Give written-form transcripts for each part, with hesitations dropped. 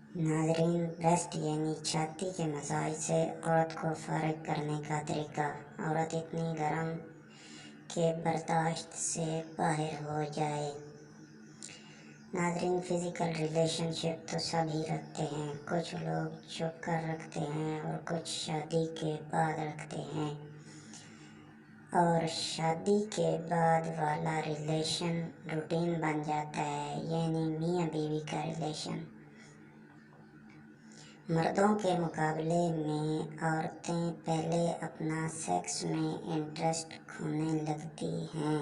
नाज़रीन, ब्रेस्ट यानी छाती के मसाज से औरत को फारिग करने का तरीका। औरत इतनी गर्म कि बर्दाश्त से बाहर हो जाए। नाज़रीन, फ़िज़िकल रिलेशनशिप तो सभी रखते हैं। कुछ लोग छुप कर रखते हैं और कुछ शादी के बाद रखते हैं। और शादी के बाद वाला रिलेशन रूटीन बन जाता है, यानी मियाँ बीवी का रिलेशन। मर्दों के मुकाबले में औरतें पहले अपना सेक्स में इंटरेस्ट खोने लगती हैं,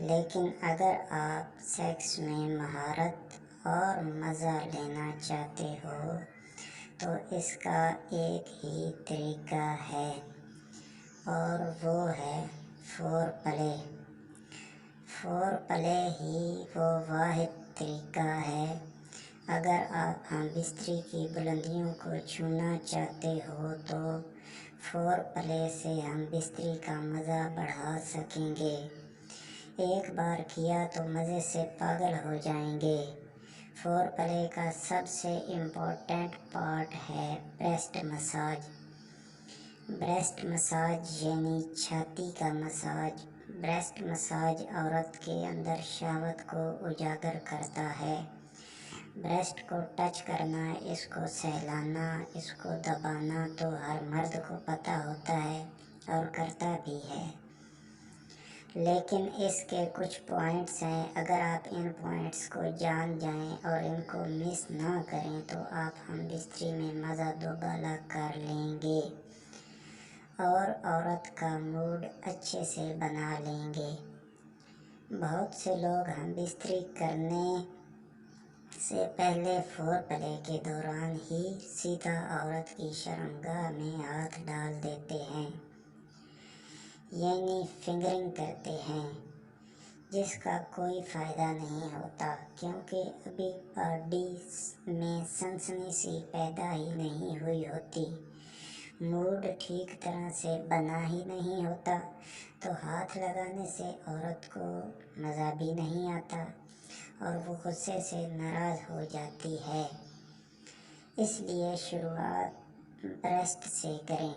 लेकिन अगर आप सेक्स में महारत और मज़ा लेना चाहते हो तो इसका एक ही तरीका है, और वो है फोर प्ले। फोर प्ले ही वो वाहिद तरीका है। अगर आप हम बिस्तरी की बुलंदियों को छूना चाहते हो तो फोर प्ले से हम बिस्तरी का मज़ा बढ़ा सकेंगे। एक बार किया तो मज़े से पागल हो जाएंगे। फोर प्ले का सबसे इम्पोर्टेंट पार्ट है ब्रेस्ट मसाज। ब्रेस्ट मसाज यानी छाती का मसाज। ब्रेस्ट मसाज औरत के अंदर शहवत को उजागर करता है। ब्रेस्ट को टच करना, इसको सहलाना, इसको दबाना तो हर मर्द को पता होता है और करता भी है, लेकिन इसके कुछ पॉइंट्स हैं। अगर आप इन पॉइंट्स को जान जाएं और इनको मिस ना करें तो आप हम बिस्तरी में मज़ा दोबाला कर लेंगे और औरत का मूड अच्छे से बना लेंगे। बहुत से लोग हम बिस्तरी करने से पहले फोर प्ले के दौरान ही सीधा औरत की शर्मगाह में हाथ डाल देते हैं, यानी फिंगरिंग करते हैं, जिसका कोई फ़ायदा नहीं होता, क्योंकि अभी बॉडी में सनसनी सी पैदा ही नहीं हुई होती, मूड ठीक तरह से बना ही नहीं होता, तो हाथ लगाने से औरत को मज़ा भी नहीं आता और वो गुस्से से नाराज़ हो जाती है। इसलिए शुरुआत ब्रेस्ट से करें।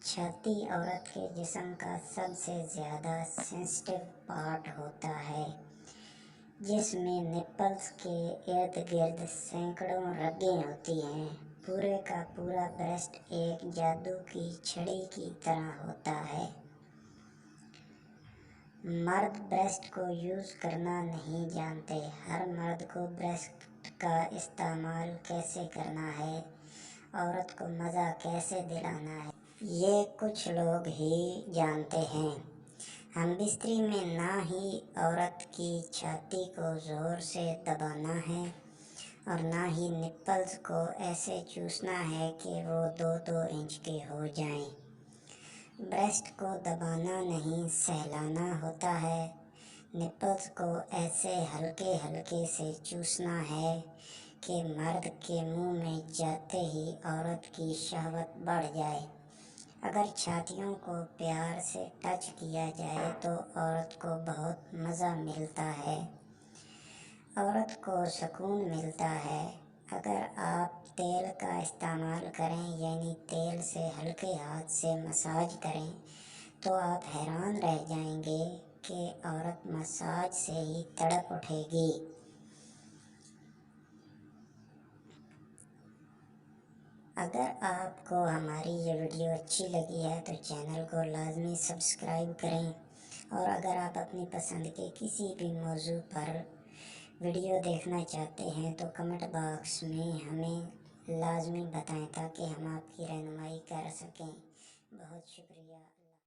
छाती औरत के जिस्म का सबसे ज़्यादा सेंसिटिव पार्ट होता है, जिसमें निप्पल्स के इर्द गिर्द सैकड़ों रगें होती हैं। पूरे का पूरा ब्रेस्ट एक जादू की छड़ी की तरह होता है। मर्द ब्रेस्ट को यूज़ करना नहीं जानते। हर मर्द को ब्रेस्ट का इस्तेमाल कैसे करना है, औरत को मज़ा कैसे दिलाना है, ये कुछ लोग ही जानते हैं। हम बिस्तरी में ना ही औरत की छाती को ज़ोर से दबाना है और ना ही निप्पल्स को ऐसे चूसना है कि वो 2-2 इंच के हो जाएं। ब्रेस्ट को दबाना नहीं, सहलाना होता है। निप्पल्स को ऐसे हल्के हल्के से चूसना है कि मर्द के मुंह में जाते ही औरत की शहवत बढ़ जाए। अगर छातियों को प्यार से टच किया जाए तो औरत को बहुत मज़ा मिलता है, औरत को सुकून मिलता है। अगर आप तेल का इस्तेमाल करें, यानी तेल से हल्के हाथ से मसाज करें, तो आप हैरान रह जाएंगे कि औरत मसाज से ही तड़प उठेगी। अगर आपको हमारी ये वीडियो अच्छी लगी है तो चैनल को लाजमी सब्सक्राइब करें, और अगर आप अपनी पसंद के किसी भी मौजू पर वीडियो देखना चाहते हैं तो कमेंट बॉक्स में हमें लाजमी बताएं ताकि हम आपकी रहनुमाई कर सकें। बहुत शुक्रिया।